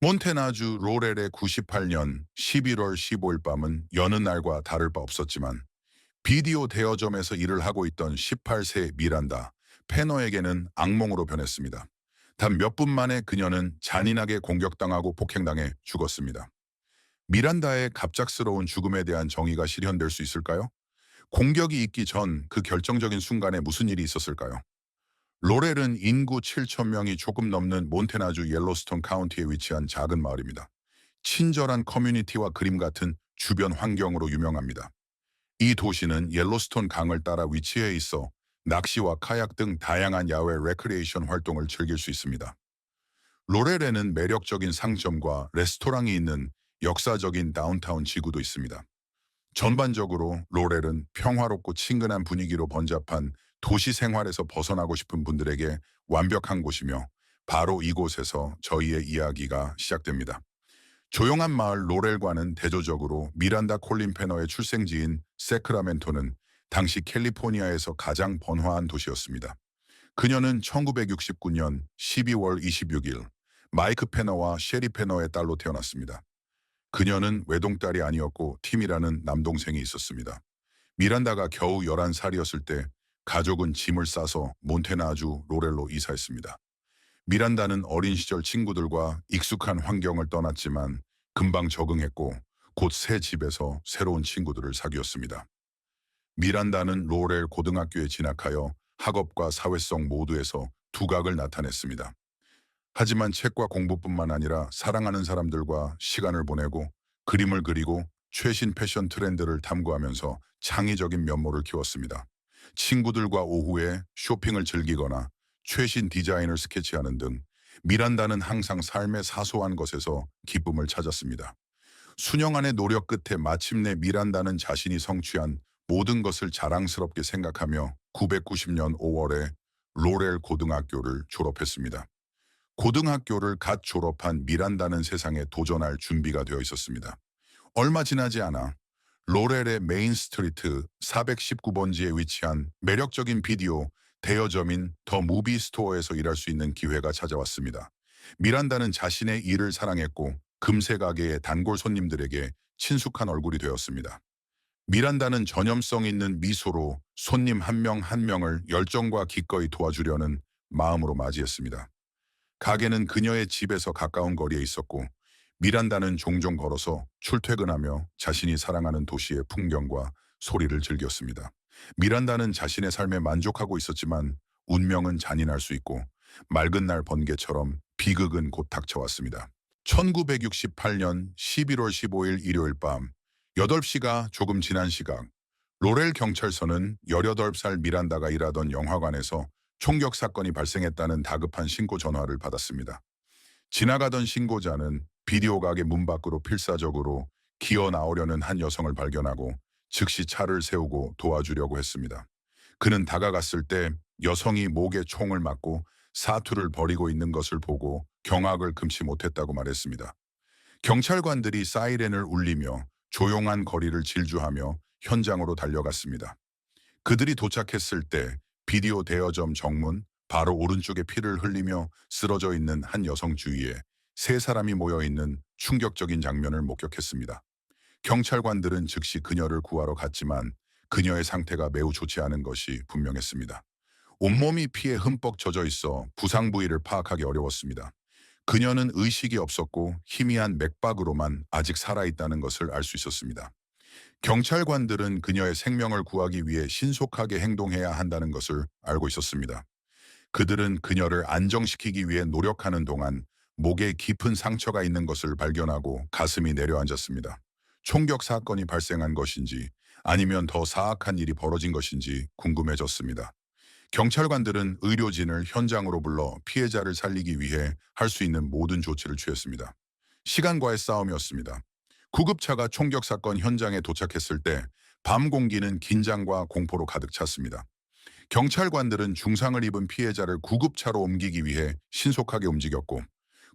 몬테나주 로렐의 98년 11월 15일 밤은 여느 날과 다를 바 없었지만 비디오 대여점에서 일을 하고 있던 18세 미란다 페너에게는 악몽으로 변했습니다. 단 몇 분 만에 그녀는 잔인하게 공격당하고 폭행당해 죽었습니다. 미란다의 갑작스러운 죽음에 대한 정의가 실현될 수 있을까요? 공격이 있기 전 그 결정적인 순간에 무슨 일이 있었을까요? 로렐은 인구 7천 명이 조금 넘는 몬테나주 옐로스톤 카운티에 위치한 작은 마을입니다. 친절한 커뮤니티와 그림 같은 주변 환경으로 유명합니다. 이 도시는 옐로스톤 강을 따라 위치해 있어 낚시와 카약 등 다양한 야외 레크리에이션 활동을 즐길 수 있습니다. 로렐에는 매력적인 상점과 레스토랑이 있는 역사적인 다운타운 지구도 있습니다. 전반적으로 로렐은 평화롭고 친근한 분위기로 번잡한 도시 생활에서 벗어나고 싶은 분들에게 완벽한 곳이며 바로 이곳에서 저희의 이야기가 시작됩니다. 조용한 마을 로렐과는 대조적으로 미란다 콜린 페너의 출생지인 세크라멘토는 당시 캘리포니아에서 가장 번화한 도시였습니다. 그녀는 1969년 12월 26일 마이크 페너와 셰리 페너의 딸로 태어났습니다. 그녀는 외동딸이 아니었고 팀이라는 남동생이 있었습니다. 미란다가 겨우 11살이었을 때 가족은 짐을 싸서 몬테나주 로렐로 이사했습니다. 미란다는 어린 시절 친구들과 익숙한 환경을 떠났지만 금방 적응했고 곧 새 집에서 새로운 친구들을 사귀었습니다. 미란다는 로렐 고등학교에 진학하여 학업과 사회성 모두에서 두각을 나타냈습니다. 하지만 책과 공부뿐만 아니라 사랑하는 사람들과 시간을 보내고 그림을 그리고 최신 패션 트렌드를 탐구하면서 창의적인 면모를 키웠습니다. 친구들과 오후에 쇼핑을 즐기거나 최신 디자인을 스케치하는 등 미란다는 항상 삶의 사소한 것에서 기쁨을 찾았습니다. 수년간의 노력 끝에 마침내 미란다는 자신이 성취한 모든 것을 자랑스럽게 생각하며 990년 5월에 로렐 고등학교를 졸업했습니다. 고등학교를 갓 졸업한 미란다는 세상에 도전할 준비가 되어 있었습니다. 얼마 지나지 않아 로렐의 메인 스트리트 419번지에 위치한 매력적인 비디오 대여점인 더 무비 스토어에서 일할 수 있는 기회가 찾아왔습니다. 미란다는 자신의 일을 사랑했고 금세 가게의 단골 손님들에게 친숙한 얼굴이 되었습니다. 미란다는 전염성 있는 미소로 손님 한 명 한 명을 열정과 기꺼이 도와주려는 마음으로 맞이했습니다. 가게는 그녀의 집에서 가까운 거리에 있었고 미란다는 종종 걸어서 출퇴근하며 자신이 사랑하는 도시의 풍경과 소리를 즐겼습니다. 미란다는 자신의 삶에 만족하고 있었지만 운명은 잔인할 수 있고 맑은 날 번개처럼 비극은 곧 닥쳐왔습니다. 1968년 11월 15일 일요일 밤 8시가 조금 지난 시각 로렐 경찰서는 18살 미란다가 일하던 영화관에서 총격 사건이 발생했다는 다급한 신고 전화를 받았습니다. 지나가던 신고자는 비디오 가게 문 밖으로 필사적으로 기어 나오려는 한 여성을 발견하고 즉시 차를 세우고 도와주려고 했습니다. 그는 다가갔을 때 여성이 목에 총을 맞고 사투를 벌이고 있는 것을 보고 경악을 금치 못했다고 말했습니다. 경찰관들이 사이렌을 울리며 조용한 거리를 질주하며 현장으로 달려갔습니다. 그들이 도착했을 때 비디오 대여점 정문 바로 오른쪽에 피를 흘리며 쓰러져 있는 한 여성 주위에 세 사람이 모여 있는 충격적인 장면을 목격했습니다. 경찰관들은 즉시 그녀를 구하러 갔지만 그녀의 상태가 매우 좋지 않은 것이 분명했습니다. 온몸이 피에 흠뻑 젖어 있어 부상 부위를 파악하기 어려웠습니다. 그녀는 의식이 없었고 희미한 맥박으로만 아직 살아있다는 것을 알 수 있었습니다. 경찰관들은 그녀의 생명을 구하기 위해 신속하게 행동해야 한다는 것을 알고 있었습니다. 그들은 그녀를 안정시키기 위해 노력하는 동안 목에 깊은 상처가 있는 것을 발견하고 가슴이 내려앉았습니다. 총격 사건이 발생한 것인지 아니면 더 사악한 일이 벌어진 것인지 궁금해졌습니다. 경찰관들은 의료진을 현장으로 불러 피해자를 살리기 위해 할 수 있는 모든 조치를 취했습니다. 시간과의 싸움이었습니다. 구급차가 총격 사건 현장에 도착했을 때 밤 공기는 긴장과 공포로 가득 찼습니다. 경찰관들은 중상을 입은 피해자를 구급차로 옮기기 위해 신속하게 움직였고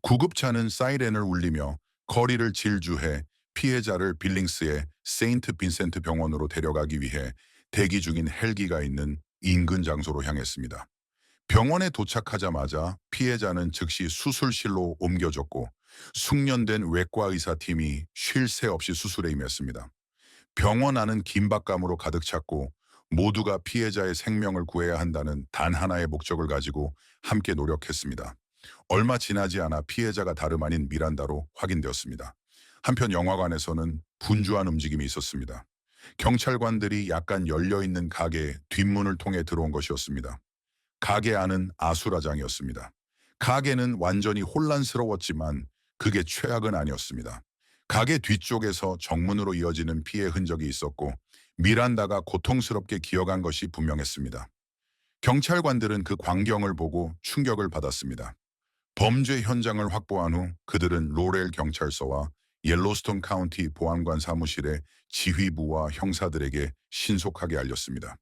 구급차는 사이렌을 울리며 거리를 질주해 피해자를 빌링스의 세인트 빈센트 병원으로 데려가기 위해 대기 중인 헬기가 있는 인근 장소로 향했습니다. 병원에 도착하자마자 피해자는 즉시 수술실로 옮겨졌고 숙련된 외과 의사팀이 쉴 새 없이 수술에 임했습니다. 병원 안은 긴박감으로 가득 찼고 모두가 피해자의 생명을 구해야 한다는 단 하나의 목적을 가지고 함께 노력했습니다. 얼마 지나지 않아 피해자가 다름 아닌 미란다로 확인되었습니다. 한편 영화관에서는 분주한 움직임이 있었습니다. 경찰관들이 약간 열려있는 가게 뒷문을 통해 들어온 것이었습니다. 가게 안은 아수라장이었습니다. 가게는 완전히 혼란스러웠지만 그게 최악은 아니었습니다. 가게 뒤쪽에서 정문으로 이어지는 피해 흔적이 있었고 미란다가 고통스럽게 기어간 것이 분명했습니다. 경찰관들은 그 광경을 보고 충격을 받았습니다. 범죄 현장을 확보한 후 그들은 로렐 경찰서와 옐로스톤 카운티 보안관 사무실의 지휘부와 형사들에게 신속하게 알렸습니다.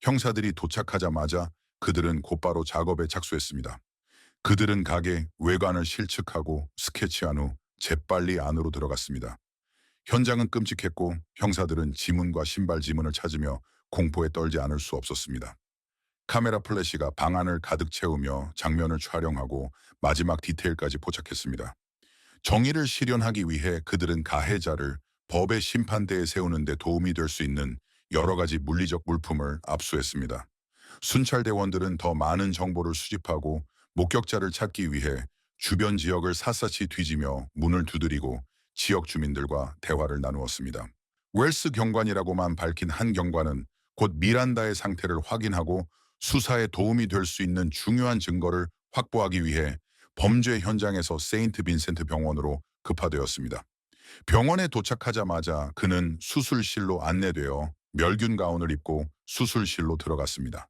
형사들이 도착하자마자 그들은 곧바로 작업에 착수했습니다. 그들은 가게 외관을 실측하고 스케치한 후 재빨리 안으로 들어갔습니다. 현장은 끔찍했고 형사들은 지문과 신발 지문을 찾으며 공포에 떨지 않을 수 없었습니다. 카메라 플래시가 방 안을 가득 채우며 장면을 촬영하고 마지막 디테일까지 포착했습니다. 정의를 실현하기 위해 그들은 가해자를 법의 심판대에 세우는 데 도움이 될 수 있는 여러 가지 물리적 물품을 압수했습니다. 순찰대원들은 더 많은 정보를 수집하고 목격자를 찾기 위해 주변 지역을 샅샅이 뒤지며 문을 두드리고 지역 주민들과 대화를 나누었습니다. 웰스 경관이라고만 밝힌 한 경관은 곧 미란다의 상태를 확인하고 수사에 도움이 될 수 있는 중요한 증거를 확보하기 위해 범죄 현장에서 세인트 빈센트 병원으로 급파되었습니다. 병원에 도착하자마자 그는 수술실로 안내되어 멸균 가운을 입고 수술실로 들어갔습니다.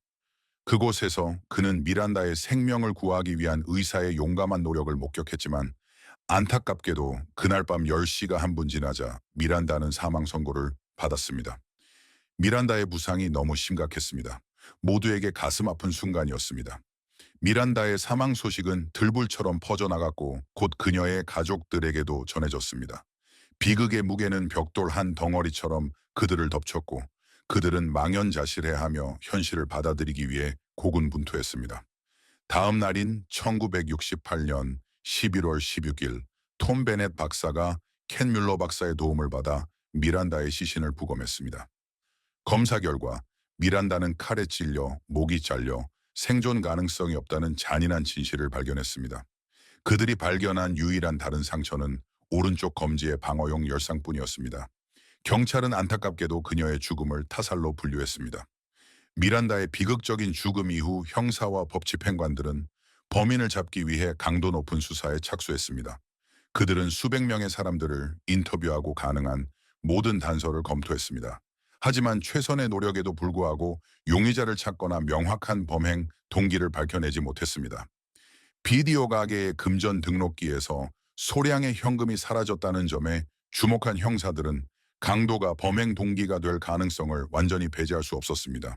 그곳에서 그는 미란다의 생명을 구하기 위한 의사의 용감한 노력을 목격했지만 안타깝게도 그날 밤 10시가 한 분 지나자 미란다는 사망 선고를 받았습니다. 미란다의 부상이 너무 심각했습니다. 모두에게 가슴 아픈 순간이었습니다. 미란다의 사망 소식은 들불처럼 퍼져나갔고 곧 그녀의 가족들에게도 전해졌습니다. 비극의 무게는 벽돌 한 덩어리처럼 그들을 덮쳤고 그들은 망연자실해하며 현실을 받아들이기 위해 고군분투했습니다. 다음 날인 1968년 11월 16일 톰 베넷 박사가 켄 뮬러 박사의 도움을 받아 미란다의 시신을 부검했습니다. 검사 결과 미란다는 칼에 찔려 목이 잘려 생존 가능성이 없다는 잔인한 진실을 발견했습니다. 그들이 발견한 유일한 다른 상처는 오른쪽 검지의 방어용 열상뿐이었습니다. 경찰은 안타깝게도 그녀의 죽음을 타살로 분류했습니다. 미란다의 비극적인 죽음 이후 형사와 법 집행관들은 범인을 잡기 위해 강도 높은 수사에 착수했습니다. 그들은 수백 명의 사람들을 인터뷰하고 가능한 모든 단서를 검토했습니다. 하지만 최선의 노력에도 불구하고 용의자를 찾거나 명확한 범행 동기를 밝혀내지 못했습니다. 비디오 가게의 금전 등록기에서 소량의 현금이 사라졌다는 점에 주목한 형사들은 강도가 범행 동기가 될 가능성을 완전히 배제할 수 없었습니다.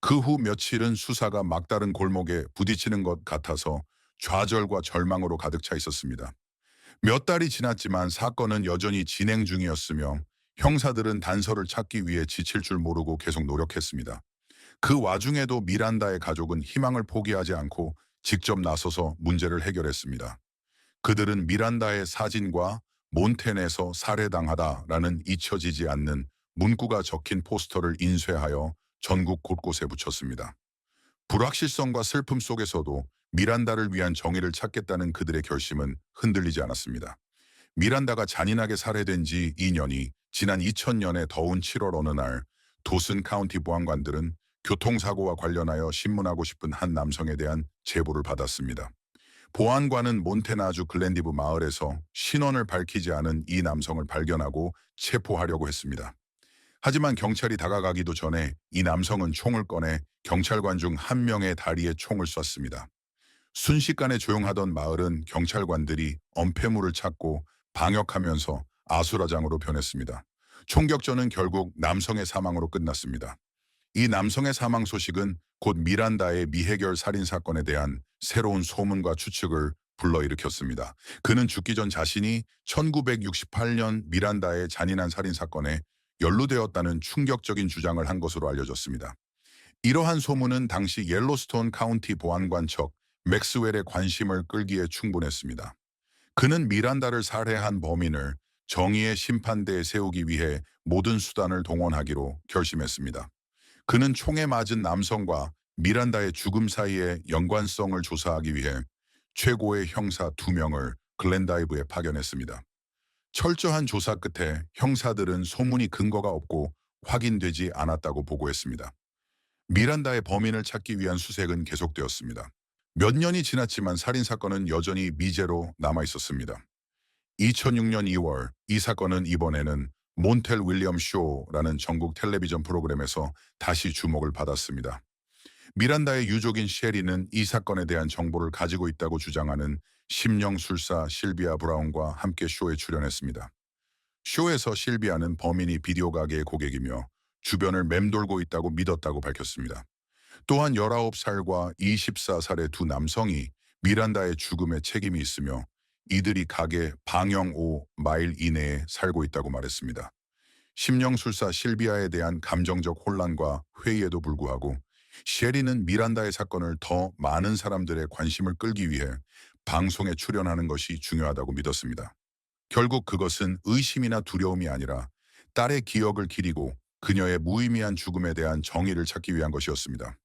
그 후 며칠은 수사가 막다른 골목에 부딪히는 것 같아서 좌절과 절망으로 가득 차 있었습니다. 몇 달이 지났지만 사건은 여전히 진행 중이었으며 형사들은 단서를 찾기 위해 지칠 줄 모르고 계속 노력했습니다. 그 와중에도 미란다의 가족은 희망을 포기하지 않고 직접 나서서 문제를 해결했습니다. 그들은 미란다의 사진과 몬테네에서 살해당하다라는 잊혀지지 않는 문구가 적힌 포스터를 인쇄하여 전국 곳곳에 붙였습니다. 불확실성과 슬픔 속에서도 미란다를 위한 정의를 찾겠다는 그들의 결심은 흔들리지 않았습니다. 미란다가 잔인하게 살해된 지 2년이 지난 2000년의 더운 7월 어느 날 도슨 카운티 보안관들은 교통사고와 관련하여 신문하고 싶은 한 남성에 대한 제보를 받았습니다. 보안관은 몬테나주 글렌디브 마을에서 신원을 밝히지 않은 이 남성을 발견하고 체포하려고 했습니다. 하지만 경찰이 다가가기도 전에 이 남성은 총을 꺼내 경찰관 중 한 명의 다리에 총을 쐈습니다. 순식간에 조용하던 마을은 경찰관들이 엄폐물을 찾고 방역하면서 아수라장으로 변했습니다. 총격전은 결국 남성의 사망으로 끝났습니다. 이 남성의 사망 소식은 곧 미란다의 미해결 살인사건에 대한 새로운 소문과 추측을 불러일으켰습니다. 그는 죽기 전 자신이 1968년 미란다의 잔인한 살인사건에 연루되었다는 충격적인 주장을 한 것으로 알려졌습니다. 이러한 소문은 당시 옐로스톤 카운티 보안관 척 맥스웰의 관심을 끌기에 충분했습니다. 그는 미란다를 살해한 범인을 정의의 심판대에 세우기 위해 모든 수단을 동원하기로 결심했습니다. 그는 총에 맞은 남성과 미란다의 죽음 사이의 연관성을 조사하기 위해 최고의 형사 2명을 글렌다이브에 파견했습니다. 철저한 조사 끝에 형사들은 소문이 근거가 없고 확인되지 않았다고 보고했습니다. 미란다의 범인을 찾기 위한 수색은 계속되었습니다. 몇 년이 지났지만 살인사건은 여전히 미제로 남아있었습니다. 2006년 2월 이 사건은 이번에는 몬텔 윌리엄 쇼라는 전국 텔레비전 프로그램에서 다시 주목을 받았습니다. 미란다의 유족인 셰리는 이 사건에 대한 정보를 가지고 있다고 주장하는 심령술사 실비아 브라운과 함께 쇼에 출연했습니다. 쇼에서 실비아는 범인이 비디오 가게의 고객이며 주변을 맴돌고 있다고 믿었다고 밝혔습니다. 또한 19살과 24살의 두 남성이 미란다의 죽음에 책임이 있으며 이들이 가게 방영 5마일 이내에 살고 있다고 말했습니다. 심령술사 실비아에 대한 감정적 혼란과 회의에도 불구하고 셰리는 미란다의 사건을 더 많은 사람들의 관심을 끌기 위해 방송에 출연하는 것이 중요하다고 믿었습니다. 결국 그것은 의심이나 두려움이 아니라 딸의 기억을 기리고 그녀의 무의미한 죽음에 대한 정의를 찾기 위한 것이었습니다.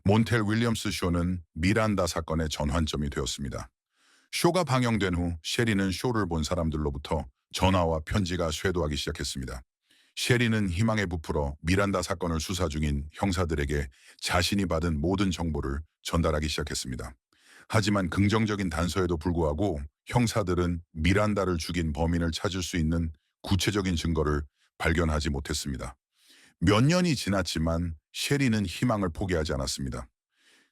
몬텔 윌리엄스 쇼는 미란다 사건의 전환점이 되었습니다. 쇼가 방영된 후 셰리는 쇼를 본 사람들로부터 전화와 편지가 쇄도하기 시작했습니다. 셰리는 희망에 부풀어 미란다 사건을 수사 중인 형사들에게 자신이 받은 모든 정보를 전달하기 시작했습니다. 하지만 긍정적인 단서에도 불구하고 형사들은 미란다를 죽인 범인을 찾을 수 있는 구체적인 증거를 발견하지 못했습니다. 몇 년이 지났지만 셰리는 희망을 포기하지 않았습니다.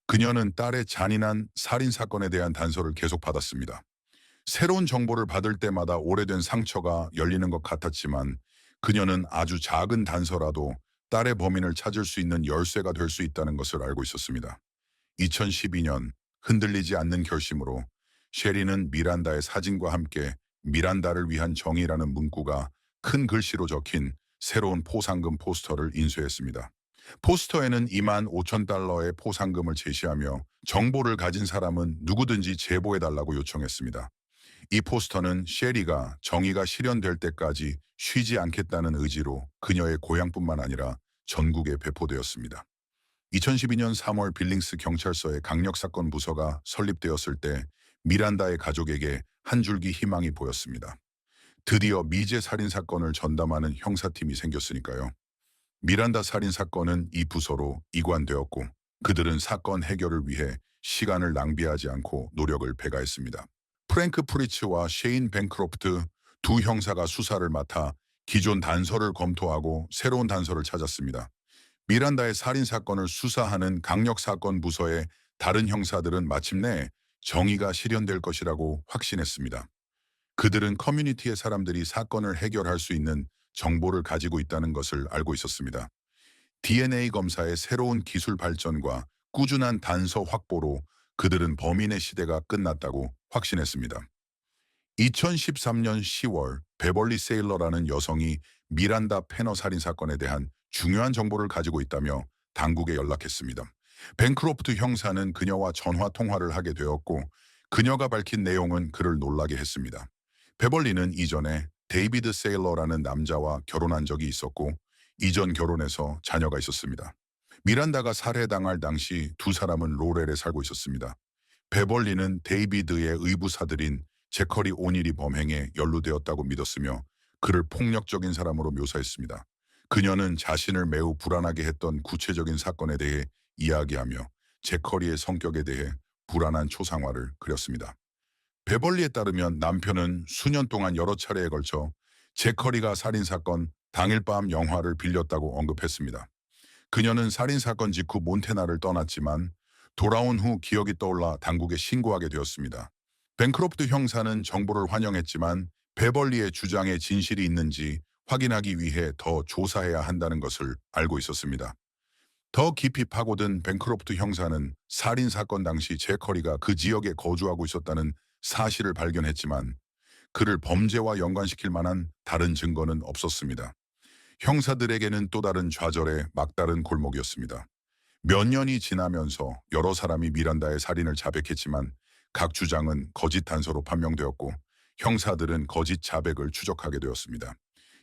그녀는 딸의 잔인한 살인사건에 대한 단서를 계속 받았습니다. 새로운 정보를 받을 때마다 오래된 상처가 열리는 것 같았지만 그녀는 아주 작은 단서라도 딸의 범인을 찾을 수 있는 열쇠가 될 수 있다는 것을 알고 있었습니다. 2012년 흔들리지 않는 결심으로 셰리는 미란다의 사진과 함께 미란다를 위한 정의라는 문구가 큰 글씨로 적힌 새로운 포상금 포스터를 인쇄했습니다. 포스터에는 2만 5천 달러의 포상금을 제시하며 정보를 가진 사람은 누구든지 제보해달라고 요청했습니다. 이 포스터는 셰리가 정의가 실현될 때까지 쉬지 않겠다는 의지로 그녀의 고향뿐만 아니라 전국에 배포되었습니다. 2012년 3월 빌링스 경찰서의 강력사건 부서가 설립되었을 때 미란다의 가족에게 한 줄기 희망이 보였습니다. 드디어 미제 살인사건을 전담하는 형사팀이 생겼으니까요. 미란다 살인사건은 이 부서로 이관되었고 그들은 사건 해결을 위해 시간을 낭비하지 않고 노력을 배가했습니다. 프랭크 프리츠와 셰인 벤크로프트 두 형사가 수사를 맡아 기존 단서를 검토하고 새로운 단서를 찾았습니다. 미란다의 살인사건을 수사하는 강력사건 부서의 다른 형사들은 마침내 정의가 실현될 것이라고 확신했습니다. 그들은 커뮤니티의 사람들이 사건을 해결할 수 있는 정보를 가지고 있다는 것을 알고 있었습니다. DNA 검사의 새로운 기술 발전과 꾸준한 단서 확보로 그들은 범인의 시대가 끝났다고 확신했습니다. 2013년 10월 베벌리 세일러라는 여성이 미란다 패너 살인 사건에 대한 중요한 정보를 가지고 있다며 당국에 연락했습니다. 벤크로프트 형사는 그녀와 전화 통화를 하게 되었고 그녀가 밝힌 내용은 그를 놀라게 했습니다. 베벌리는 이전에 데이비드 세일러라는 남자와 결혼한 적이 있었고 이전 결혼에서 자녀가 있었습니다. 미란다가 살해당할 당시 두 사람은 로렐에 살고 있었습니다. 베벌리는 데이비드의 의부사들인 제커리 오닐이 범행에 연루되었다고 믿었으며 그를 폭력적인 사람으로 묘사했습니다. 그녀는 자신을 매우 불안하게 했던 구체적인 사건에 대해 이야기하며 제커리의 성격에 대해 불안한 초상화를 그렸습니다. 베벌리에 따르면 남편은 수년 동안 여러 차례에 걸쳐 제커리가 살인사건 당일 밤 영화를 빌렸다고 언급했습니다. 그녀는 살인사건 직후 몬테나를 떠났지만 돌아온 후 기억이 떠올라 당국에 신고하게 되었습니다. 벤크로프트 형사는 정보를 환영했지만 베벌리의 주장에 진실이 있는지 확인하기 위해 더 조사해야 한다는 것을 알고 있었습니다. 더 깊이 파고든 벤크로프트 형사는 살인사건 당시 제커리가 그 지역에 거주하고 있었다는 사실을 발견했지만 그를 범죄와 연관시킬 만한 다른 증거는 없었습니다. 형사들에게는 또 다른 좌절의 막다른 골목이었습니다. 몇 년이 지나면서 여러 사람이 미란다의 살인을 자백했지만 각 주장은 거짓 단서로 판명되었고 형사들은 거짓 자백을 추적하게 되었습니다.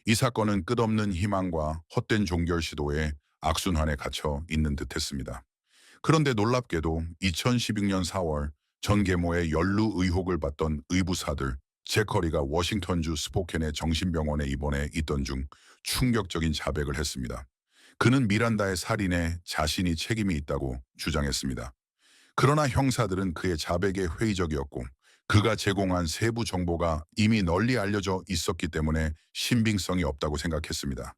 이 사건은 끝없는 희망과 헛된 종결 시도에 악순환에 갇혀 있는 듯했습니다. 그런데 놀랍게도 2016년 4월 전 계모의 연루 의혹을 받던 의부사들 제커리가 워싱턴주 스포켄의 정신병원에 입원해 있던 중 충격적인 자백을 했습니다. 그는 미란다의 살인에 자신이 책임이 있다고 주장했습니다. 그러나 형사들은 그의 자백에 회의적이었고 그가 제공한 세부 정보가 이미 널리 알려져 있었기 때문에 신빙성이 없다고 생각했습니다.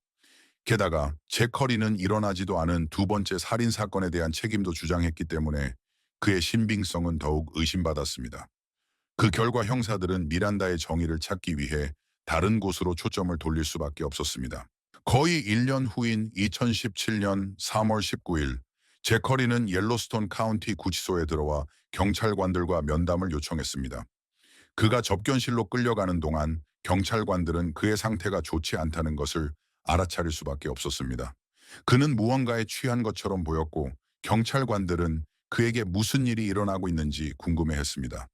게다가 제커리는 일어나지도 않은 두 번째 살인 사건에 대한 책임도 주장했기 때문에 그의 신빙성은 더욱 의심받았습니다. 그 결과 형사들은 미란다의 정의를 찾기 위해 다른 곳으로 초점을 돌릴 수밖에 없었습니다. 거의 1년 후인 2017년 3월 19일 제커리는 옐로스톤 카운티 구치소에 들어와 경찰관들과 면담을 요청했습니다. 그가 접견실로 끌려가는 동안 경찰관들은 그의 상태가 좋지 않다는 것을 알아차릴 수밖에 없었습니다. 그는 무언가에 취한 것처럼 보였고 경찰관들은 그에게 무슨 일이 일어나고 있는지 궁금해했습니다.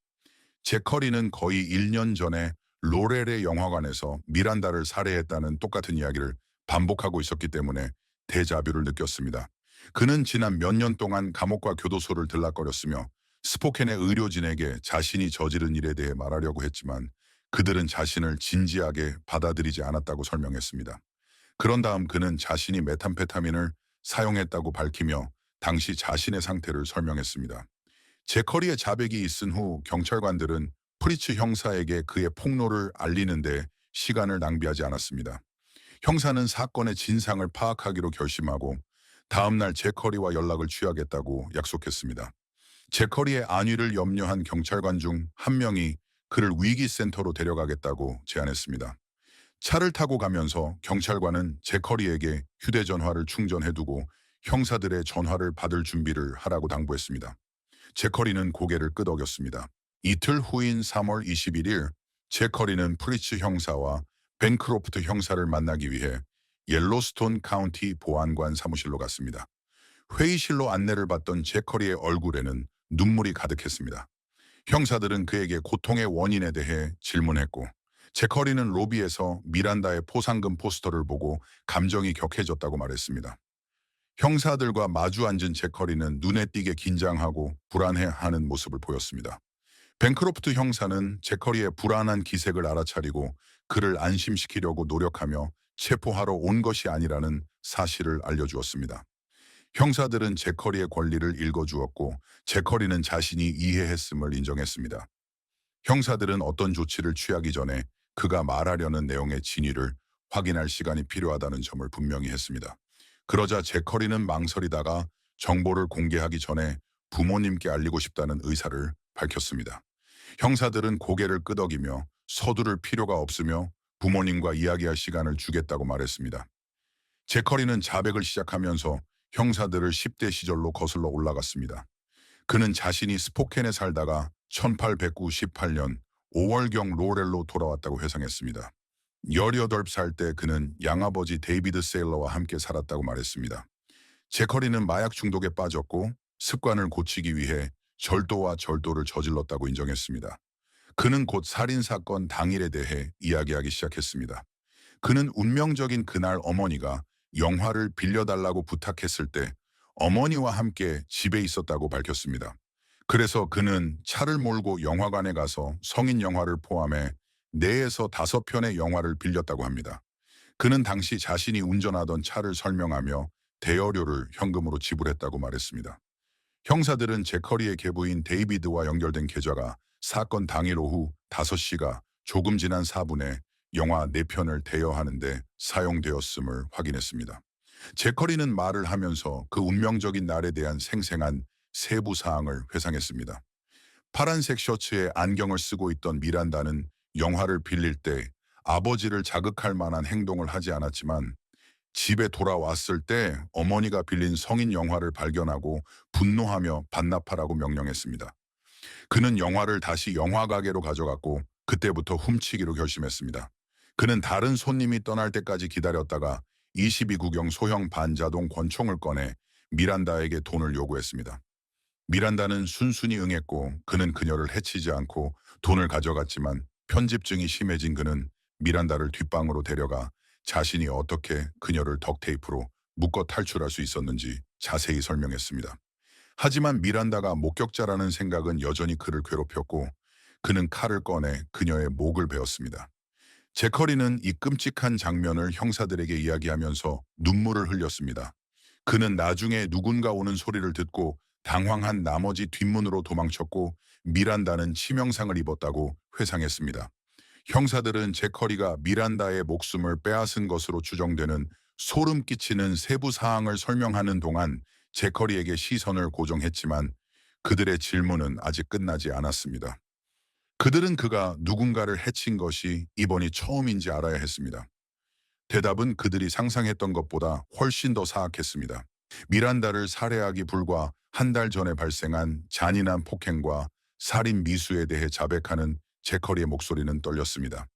제커리는 거의 1년 전에 로렐의 영화관에서 미란다를 살해했다는 똑같은 이야기를 반복하고 있었기 때문에 데자뷰를 느꼈습니다. 그는 지난 몇 년 동안 감옥과 교도소를 들락거렸으며 스포켄의 의료진에게 자신이 저지른 일에 대해 말하려고 했지만 그들은 자신을 진지하게 받아들이지 않았다고 설명했습니다. 그런 다음 그는 자신이 메탐페타민을 사용했다고 밝히며 당시 자신의 상태를 설명했습니다. 제커리의 자백이 있은 후 경찰관들은 프리츠 형사에게 그의 폭로를 알리는데 시간을 낭비하지 않았습니다. 형사는 사건의 진상을 파악하기로 결심하고 다음날 제커리와 연락을 취하겠다고 약속했습니다. 제커리의 안위를 염려한 경찰관 중 한 명이 그를 위기센터로 데려가겠다고 제안했습니다. 차를 타고 가면서 경찰관은 제커리에게 휴대전화를 충전해두고 형사들의 전화를 받을 준비를 하라고 당부했습니다. 제커리는 고개를 끄덕였습니다. 이틀 후인 3월 21일 제커리는 프리츠 형사와 벤크로프트 형사를 만나기 위해 옐로스톤 카운티 보안관 사무실로 갔습니다. 회의실로 안내를 받던 제커리의 얼굴에는 눈물이 가득했습니다. 형사들은 그에게 고통의 원인에 대해 질문했고 제커리는 로비에서 미란다의 포상금 포스터를 보고 감정이 격해졌다고 말했습니다. 형사들과 마주 앉은 제커리는 눈에 띄게 긴장하고 불안해하는 모습을 보였습니다. 벤크로프트 형사는 제커리의 불안한 기색을 알아차리고 그를 안심시키려고 노력하며 체포하러 온 것이 아니라는 사실을 알려주었습니다. 형사들은 제커리의 권리를 읽어주었고 제커리는 자신이 이해했음을 인정했습니다. 형사들은 어떤 조치를 취하기 전에 그가 말하려는 내용의 진위를 확인할 시간이 필요하다는 점을 분명히 했습니다. 그러자 제커리는 망설이다가 정보를 공개하기 전에 부모님께 알리고 싶다는 의사를 밝혔습니다. 형사들은 고개를 끄덕이며 서두를 필요가 없으며 부모님과 이야기할 시간을 주겠다고 말했습니다. 제커리는 자백을 시작하면서 형사들을 10대 시절로 거슬러 올라갔습니다. 그는 자신이 스포켄에 살다가 1898년 5월경 로렐로 돌아왔다고 회상했습니다. 18살 때 그는 양아버지 데이비드 세일러와 함께 살았다고 말했습니다. 제커리는 마약 중독에 빠졌고 습관을 고치기 위해 절도와 절도를 저질렀다고 인정했습니다. 그는 곧 살인사건 당일에 대해 이야기하기 시작했습니다. 그는 운명적인 그날 어머니가 영화를 빌려달라고 부탁했을 때 어머니와 함께 집에 있었다고 밝혔습니다. 그래서 그는 차를 몰고 영화관에 가서 성인 영화를 포함해 4에서 5편의 영화를 빌렸다고 합니다. 그는 당시 자신이 운전하던 차를 설명하며 대여료를 현금으로 지불했다고 말했습니다. 형사들은 제커리의 계부인 데이비드와 연결된 계좌가 사건 당일 오후 5시가 조금 지난 4분에 영화 4편을 대여하는데 사용되었음을 확인했습니다. 제커리는 말을 하면서 그 운명적인 날에 대한 생생한 세부 사항을 회상했습니다. 파란색 셔츠에 안경을 쓰고 있던 미란다는 영화를 빌릴 때 아버지를 자극할 만한 행동을 하지 않았지만 집에 돌아왔을 때 어머니가 빌린 성인 영화를 발견하고 분노하며 반납하라고 명령했습니다. 그는 영화를 다시 영화가게로 가져갔고 그때부터 훔치기로 결심했습니다. 그는 다른 손님이 떠날 때까지 기다렸다가 22구경 소형 반자동 권총을 꺼내 미란다에게 돈을 요구했습니다. 미란다는 순순히 응했고 그는 그녀를 해치지 않고 돈을 가져갔지만 편집증이 심해진 그는 미란다를 뒷방으로 데려가 자신이 어떻게 그녀를 덕테이프로 묶어 탈출할 수 있었는지 자세히 설명했습니다. 하지만 미란다가 목격자라는 생각은 여전히 그를 괴롭혔고 그는 칼을 꺼내 그녀의 목을 베었습니다. 제커리는 이 끔찍한 장면을 형사들에게 이야기하면서 눈물을 흘렸습니다. 그는 나중에 누군가 오는 소리를 듣고 당황한 나머지 뒷문으로 도망쳤고 미란다는 치명상을 입었다고 회상했습니다. 형사들은 제커리가 미란다의 목숨을 빼앗은 것으로 추정되는 소름 끼치는 세부 사항을 설명하는 동안 제커리에게 시선을 고정했지만 그들의 질문은 아직 끝나지 않았습니다. 그들은 그가 누군가를 해친 것이 이번이 처음인지 알아야 했습니다. 대답은 그들이 상상했던 것보다 훨씬 더 사악했습니다. 미란다를 살해하기 불과 한 달 전에 발생한 잔인한 폭행과 살인 미수에 대해 자백하는 제커리의 목소리는 떨렸습니다.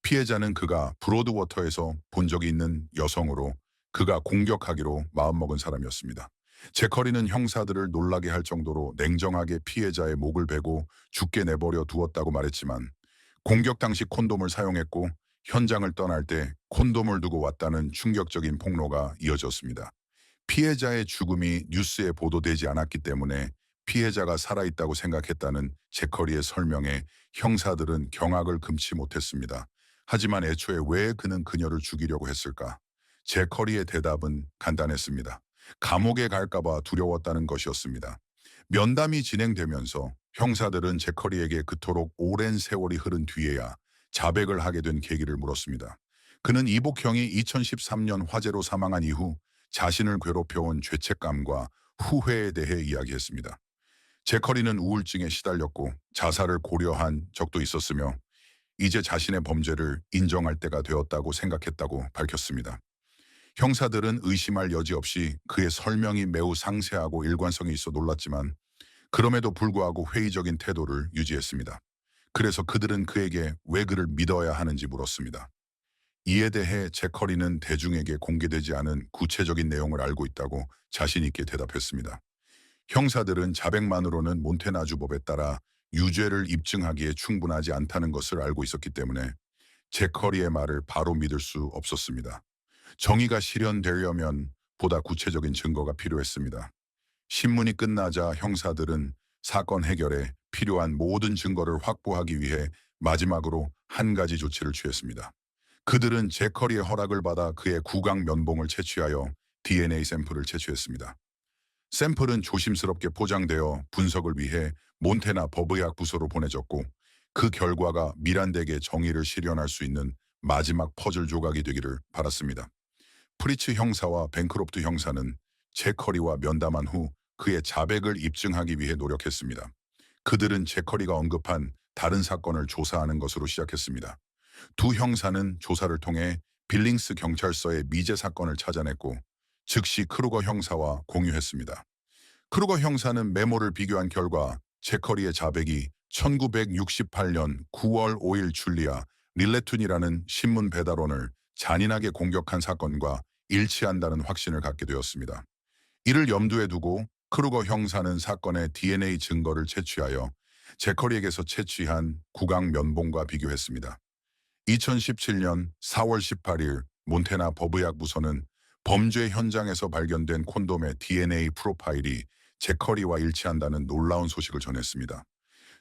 피해자는 그가 브로드워터에서 본 적이 있는 여성으로 그가 공격하기로 마음먹은 사람이었습니다. 제커리는 형사들을 놀라게 할 정도로 냉정하게 피해자의 목을 베고 죽게 내버려 두었다고 말했지만 공격 당시 콘돔을 사용했고 현장을 떠날 때 콘돔을 두고 왔다는 충격적인 폭로가 이어졌습니다. 피해자의 죽음이 뉴스에 보도되지 않았기 때문에 피해자가 살아있다고 생각했다는 제커리의 설명에 형사들은 경악을 금치 못했습니다. 하지만 애초에 왜 그는 그녀를 죽이려고 했을까? 제커리의 대답은 간단했습니다. 감옥에 갈까봐 두려웠다는 것이었습니다. 면담이 진행되면서 형사들은 제커리에게 그토록 오랜 세월이 흐른 뒤에야 자백을 하게 된 계기를 물었습니다. 그는 이복형이 2013년 화재로 사망한 이후 자신을 괴롭혀온 죄책감과 후회에 대해 이야기했습니다. 제커리는 우울증에 시달렸고 자살을 고려한 적도 있었으며 이제 자신의 범죄를 인정할 때가 되었다고 생각했다고 밝혔습니다. 형사들은 의심할 여지 없이 그의 설명이 매우 상세하고 일관성이 있어 놀랐지만 그럼에도 불구하고 회의적인 태도를 유지했습니다. 그래서 그들은 그에게 왜 그를 믿어야 하는지 물었습니다. 이에 대해 제커리는 대중에게 공개되지 않은 구체적인 내용을 알고 있다고 자신 있게 대답했습니다. 형사들은 자백만으로는 몬테나주법에 따라 유죄를 입증하기에 충분하지 않다는 것을 알고 있었기 때문에 제커리의 말을 바로 믿을 수 없었습니다. 정의가 실현되려면 보다 구체적인 증거가 필요했습니다. 신문이 끝나자 형사들은 사건 해결에 필요한 모든 증거를 확보하기 위해 마지막으로 한 가지 조치를 취했습니다. 그들은 제커리의 허락을 받아 그의 구강 면봉을 채취하여 DNA 샘플을 채취했습니다. 샘플은 조심스럽게 포장되어 분석을 위해 몬테나 법의학 부서로 보내졌고 그 결과가 미란다에게 정의를 실현할 수 있는 마지막 퍼즐 조각이 되기를 바랐습니다. 프리츠 형사와 뱅크롭트 형사는 제커리와 면담한 후 그의 자백을 입증하기 위해 노력했습니다. 그들은 제커리가 언급한 다른 사건을 조사하는 것으로 시작했습니다. 두 형사는 조사를 통해 빌링스 경찰서의 미제 사건을 찾아냈고 즉시 크루거 형사와 공유했습니다. 크루거 형사는 메모를 비교한 결과 제커리의 자백이 1968년 9월 5일 줄리아 릴레툰이라는 신문 배달원을 잔인하게 공격한 사건과 일치한다는 확신을 갖게 되었습니다. 이를 염두에 두고 크루거 형사는 사건의 DNA 증거를 채취하여 제커리에게서 채취한 구강 면봉과 비교했습니다. 2017년 4월 18일 몬테나 법의학 부서는 범죄 현장에서 발견된 콘돔의 DNA 프로파일이 제커리와 일치한다는 놀라운 소식을 전했습니다.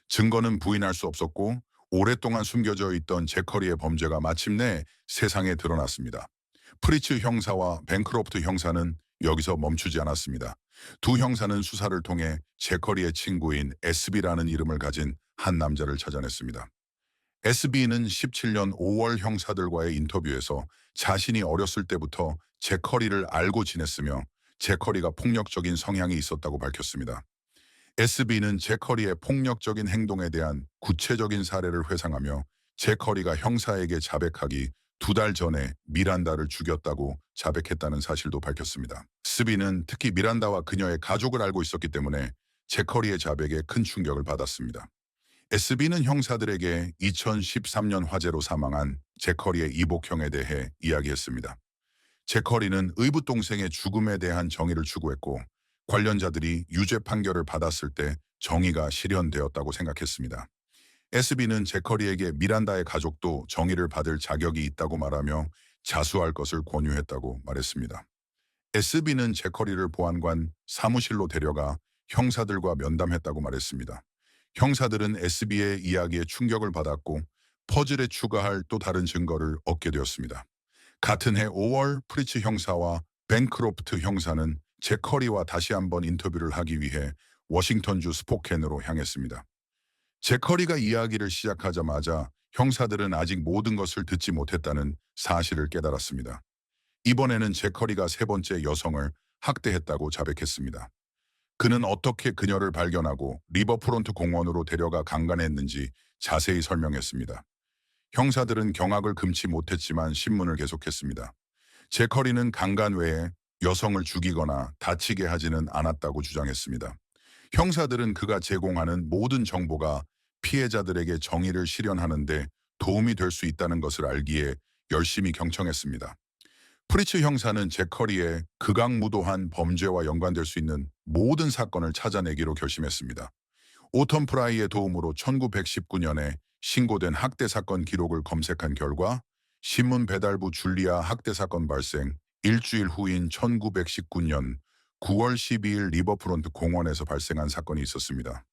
증거는 부인할 수 없었고 오랫동안 숨겨져 있던 제커리의 범죄가 마침내 세상에 드러났습니다. 프리츠 형사와 뱅크로프트 형사는 여기서 멈추지 않았습니다. 두 형사는 수사를 통해 제커리의 친구인 SB라는 이름을 가진 한 남자를 찾아냈습니다. SB는 17년 5월 형사들과의 인터뷰에서 자신이 어렸을 때부터 제커리를 알고 지냈으며 제커리가 폭력적인 성향이 있었다고 밝혔습니다. SB는 제커리의 폭력적인 행동에 대한 구체적인 사례를 회상하며 제커리가 형사에게 자백하기 2달 전에 미란다를 죽였다고 자백했다는 사실도 밝혔습니다. SB는 특히 미란다와 그녀의 가족을 알고 있었기 때문에 제커리의 자백에 큰 충격을 받았습니다. SB는 형사들에게 2013년 화재로 사망한 제커리의 이복형에 대해 이야기했습니다. 제커리는 의붓 동생의 죽음에 대한 정의를 추구했고 관련자들이 유죄 판결을 받았을 때 정의가 실현되었다고 생각했습니다. SB는 제커리에게 미란다의 가족도 정의를 받을 자격이 있다고 말하며 자수할 것을 권유했다고 말했습니다. SB는 제커리를 보안관 사무실로 데려가 형사들과 면담했다고 말했습니다. 형사들은 SB의 이야기에 충격을 받았고 퍼즐에 추가할 또 다른 증거를 얻게 되었습니다. 같은 해 5월 프리츠 형사와 벤크로프트 형사는 제커리와 다시 한번 인터뷰를 하기 위해 워싱턴주 스포켄으로 향했습니다. 제커리가 이야기를 시작하자마자 형사들은 아직 모든 것을 듣지 못했다는 사실을 깨달았습니다. 이번에는 제커리가 세 번째 여성을 학대했다고 자백했습니다. 그는 어떻게 그녀를 발견하고 리버프론트 공원으로 데려가 강간했는지 자세히 설명했습니다. 형사들은 경악을 금치 못했지만 신문을 계속했습니다. 제커리는 강간 외에 여성을 죽이거나 다치게 하지는 않았다고 주장했습니다. 형사들은 그가 제공하는 모든 정보가 피해자들에게 정의를 실현하는 데 도움이 될 수 있다는 것을 알기에 열심히 경청했습니다. 프리츠 형사는 제커리의 극악무도한 범죄와 연관될 수 있는 모든 사건을 찾아내기로 결심했습니다. 오텀 프라이의 도움으로 1919년에 신고된 학대 사건 기록을 검색한 결과 신문 배달부 줄리아 학대 사건 발생 일주일 후인 1919년 9월 12일 리버프론트 공원에서 발생한 사건이 있었습니다.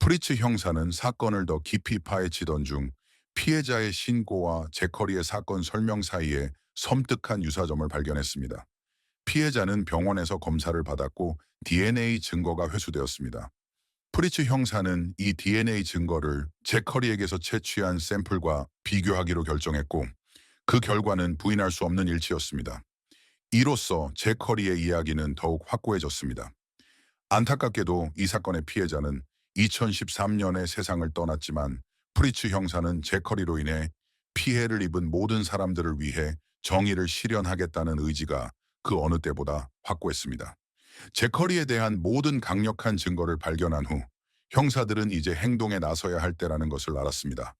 프리츠 형사는 사건을 더 깊이 파헤치던 중 피해자의 신고와 제커리의 사건 설명 사이에 섬뜩한 유사점을 발견했습니다. 피해자는 병원에서 검사를 받았고 DNA 증거가 회수되었습니다. 프리츠 형사는 이 DNA 증거를 제커리에게서 채취한 샘플과 비교하기로 결정했고 그 결과는 부인할 수 없는 일치였습니다. 이로써 제커리의 이야기는 더욱 확고해졌습니다. 안타깝게도 이 사건의 피해자는 2013년에 세상을 떠났지만 프리츠 형사는 제커리로 인해 피해를 입은 모든 사람들을 위해 정의를 실현하겠다는 의지가 그 어느 때보다 확고했습니다. 제커리에 대한 모든 강력한 증거를 발견한 후 형사들은 이제 행동에 나서야 할 때라는 것을 알았습니다.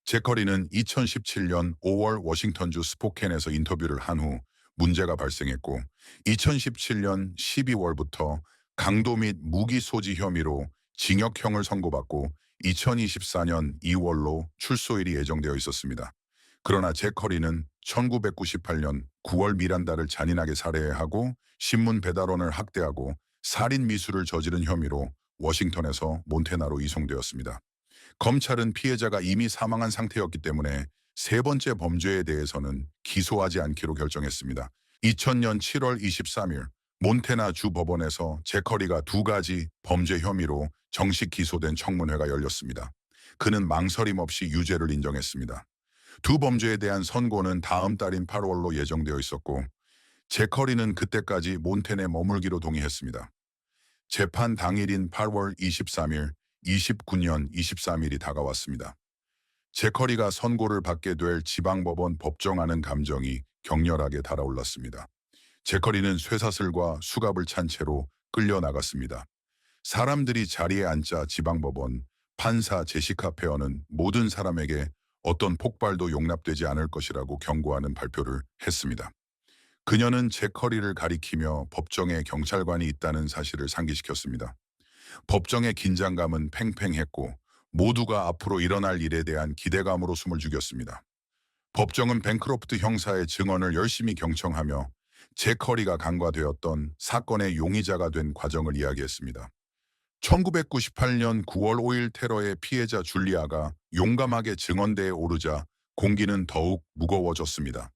제커리는 2017년 5월 워싱턴주 스포켄에서 인터뷰를 한 후 문제가 발생했고 2017년 12월부터 강도 및 무기 소지 혐의로 징역형을 선고받고 2024년 2월로 출소일이 예정되어 있었습니다. 그러나 제커리는 1998년 9월 미란다를 잔인하게 살해하고 신문 배달원을 학대하고 살인 미수를 저지른 혐의로 워싱턴에서 몬태나로 이송되었습니다. 검찰은 피해자가 이미 사망한 상태였기 때문에 세 번째 범죄에 대해서는 기소하지 않기로 결정했습니다. 2000년 7월 23일 몬태나 주 법원에서 제커리가 두 가지 범죄 혐의로 정식 기소된 청문회가 열렸습니다. 그는 망설임 없이 유죄를 인정했습니다. 두 범죄에 대한 선고는 다음 달인 8월로 예정되어 있었고 제커리는 그때까지 몬테네 머물기로 동의했습니다. 재판 당일인 8월 23일, 29년 23일이 다가왔습니다. 제커리가 선고를 받게 될 지방법원 법정하는 감정이 격렬하게 달아올랐습니다. 제커리는 쇠사슬과 수갑을 찬 채로 끌려나갔습니다. 사람들이 자리에 앉자 지방법원 판사 제시카 페어는 모든 사람에게 어떤 폭발도 용납되지 않을 것이라고 경고하는 발표를 했습니다. 그녀는 제커리를 가리키며 법정에 경찰관이 있다는 사실을 상기시켰습니다. 법정의 긴장감은 팽팽했고 모두가 앞으로 일어날 일에 대한 기대감으로 숨을 죽였습니다. 법정은 벤크로프트 형사의 증언을 열심히 경청하며 제커리가 간과되었던 사건의 용의자가 된 과정을 이야기했습니다. 1998년 9월 5일 테러의 피해자 줄리아가 용감하게 증언대에 오르자 공기는 더욱 무거워졌습니다.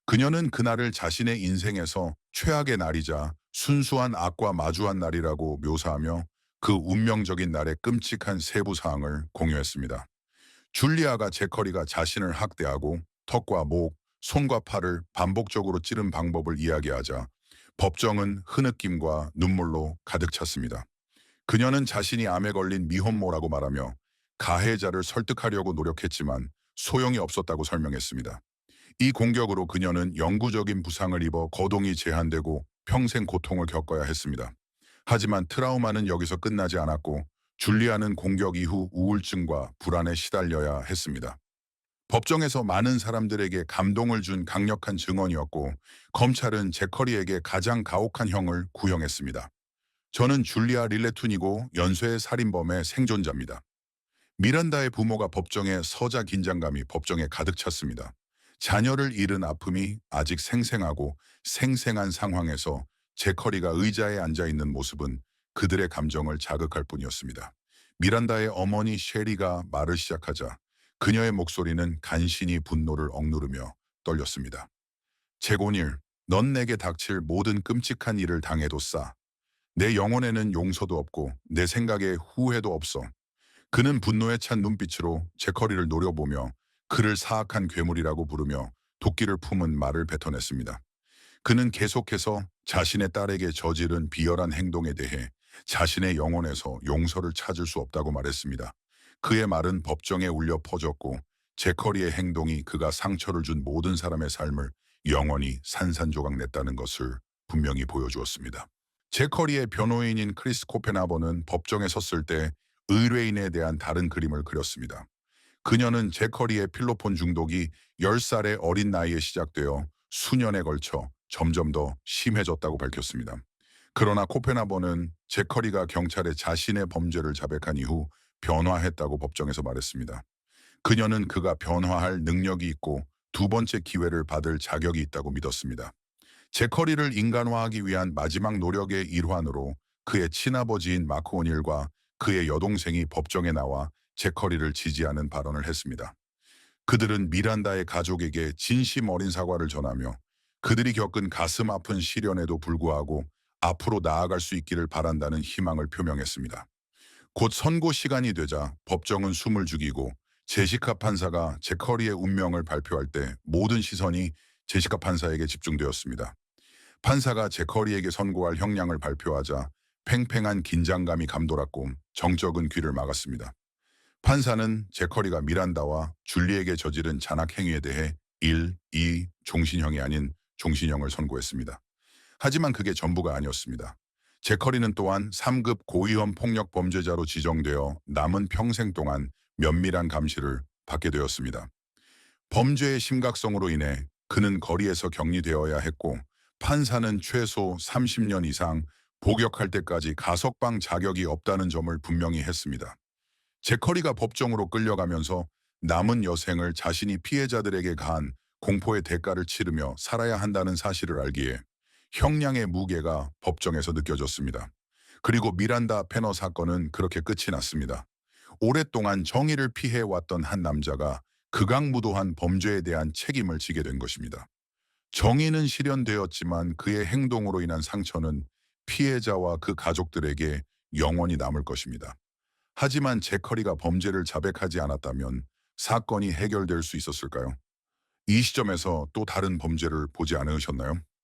그녀는 그날을 자신의 인생에서 최악의 날이자 순수한 악과 마주한 날이라고 묘사하며 그 운명적인 날의 끔찍한 세부 사항을 공유했습니다. 줄리아가 제커리가 자신을 학대하고 턱과 목, 손과 팔을 반복적으로 찌른 방법을 이야기하자 법정은 흐느낌과 눈물로 가득 찼습니다. 그녀는 자신이 암에 걸린 미혼모라고 말하며 가해자를 설득하려고 노력했지만 소용이 없었다고 설명했습니다. 이 공격으로 그녀는 영구적인 부상을 입어 거동이 제한되고 평생 고통을 겪어야 했습니다. 하지만 트라우마는 여기서 끝나지 않았고 줄리아는 공격 이후 우울증과 불안에 시달려야 했습니다. 법정에서 많은 사람들에게 감동을 준 강력한 증언이었고 검찰은 제커리에게 가장 가혹한 형을 구형했습니다. 저는 줄리아 릴레툰이고 연쇄 살인범의 생존자입니다. 미란다의 부모가 법정에 서자 긴장감이 법정에 가득 찼습니다. 자녀를 잃은 아픔이 아직 생생하고 생생한 상황에서 제커리가 의자에 앉아 있는 모습은 그들의 감정을 자극할 뿐이었습니다. 미란다의 어머니 셰리가 말을 시작하자 그녀의 목소리는 간신히 분노를 억누르며 떨렸습니다. 제고닐, 넌 내게 닥칠 모든 끔찍한 일을 당해도 싸. 내 영혼에는 용서도 없고 내 생각에 후회도 없어. 그는 분노에 찬 눈빛으로 제커리를 노려보며 그를 사악한 괴물이라고 부르며 도끼를 품은 말을 뱉어냈습니다. 그는 계속해서 자신의 딸에게 저지른 비열한 행동에 대해 자신의 영혼에서 용서를 찾을 수 없다고 말했습니다. 그의 말은 법정에 울려 퍼졌고 제커리의 행동이 그가 상처를 준 모든 사람의 삶을 영원히 산산조각 냈다는 것을 분명히 보여주었습니다. 제커리의 변호인인 크리스 코펜하버는 법정에 섰을 때 의뢰인에 대한 다른 그림을 그렸습니다. 그녀는 제커리의 필로폰 중독이 10살의 어린 나이에 시작되어 수년에 걸쳐 점점 더 심해졌다고 밝혔습니다. 그러나 코펜하버는 제커리가 경찰에 자신의 범죄를 자백한 이후 변화했다고 법정에서 말했습니다. 그녀는 그가 변화할 능력이 있고 두 번째 기회를 받을 자격이 있다고 믿었습니다. 제커리를 인간화하기 위한 마지막 노력의 일환으로 그의 친아버지인 마크 오닐과 그의 여동생이 법정에 나와 제커리를 지지하는 발언을 했습니다. 그들은 미란다의 가족에게 진심 어린 사과를 전하며 그들이 겪은 가슴 아픈 시련에도 불구하고 앞으로 나아갈 수 있기를 바란다는 희망을 표명했습니다. 곧 선고 시간이 되자 법정은 숨을 죽이고 제시카 판사가 제커리의 운명을 발표할 때 모든 시선이 제시카 판사에게 집중되었습니다. 판사가 제커리에게 선고할 형량을 발표하자 팽팽한 긴장감이 감돌았고 정적은 귀를 막았습니다. 판사는 제커리가 미란다와 줄리에게 저지른 잔악 행위에 대해 1, 2 종신형이 아닌 종신형을 선고했습니다. 하지만 그게 전부가 아니었습니다. 제커리는 또한 3급 고위험 폭력 범죄자로 지정되어 남은 평생 동안 면밀한 감시를 받게 되었습니다. 범죄의 심각성으로 인해 그는 거리에서 격리되어야 했고 판사는 최소 30년 이상 복역할 때까지 가석방 자격이 없다는 점을 분명히 했습니다. 제커리가 법정으로 끌려가면서 남은 여생을 자신이 피해자들에게 가한 공포의 대가를 치르며 살아야 한다는 사실을 알기에 형량의 무게가 법정에서 느껴졌습니다. 그리고 미란다 페너 사건은 그렇게 끝이 났습니다. 오랫동안 정의를 피해왔던 한 남자가 극악무도한 범죄에 대한 책임을 지게 된 것입니다. 정의는 실현되었지만 그의 행동으로 인한 상처는 피해자와 그 가족들에게 영원히 남을 것입니다. 하지만 제커리가 범죄를 자백하지 않았다면 사건이 해결될 수 있었을까요? 이 시점에서 또 다른 범죄를 보지 않으셨나요?